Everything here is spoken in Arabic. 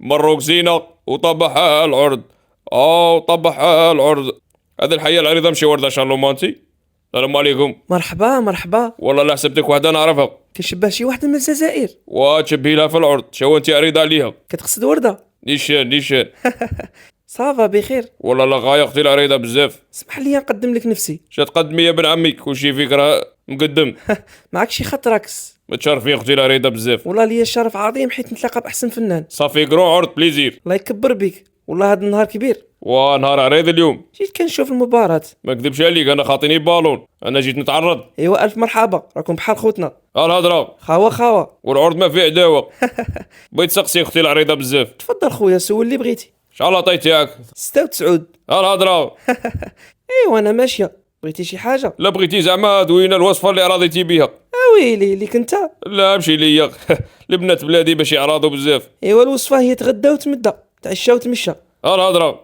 مروق زينة وطبحها العرض. طبحها العرض. هذه الحياة العريضة مشي وردة شارلومانتي. السلام عليكم. مرحبا مرحبا. والله لا حسبتك وحدة نعرفها. كنشبه شي واحدة من الجزائر. وتشبهي لها في العرض، شو انت عريضة عليها. كتقصد وردة؟ نيشان. صافا بخير. والله لا غاية اختي العريضة بزاف. اسمح لي نقدم لك نفسي. تقدمي يا بن عمي، كلشي فيك راه مقدم. معك شي خط راكس. متشرفين اختي العريضة بزاف. والله ليا الشرف عظيم حيت نتلاقى بأحسن فنان. صافي كرون عرض بليزير. الله يكبر بك، والله هذا النهار كبير. ونهار عريض اليوم. جيت كنشوف المباراة. ما كذبش عليك، انا خاطيني بالون، انا جيت نتعرض. ايوا الف مرحبا، راكم بحال خوتنا. الهضره خاوة. والعرض ما فيه عداوه. بغيت سقسي اختي العريضه بزاف. تفضل خويا، سول اللي بغيتي. شحال عطيت ياك؟ 96. الهضره. ايوا انا ماشية، بغيتي شي حاجة؟ لا بغيتي زعما دوينا الوصفه اللي راضيتي بها. ويلي اللي كنت. لا امشي ليا. البنات بلادي باش يعراضوا بزاف. ايوا الوصفة هي تغدى وتمدى، تعشى وتمشى. الهضره.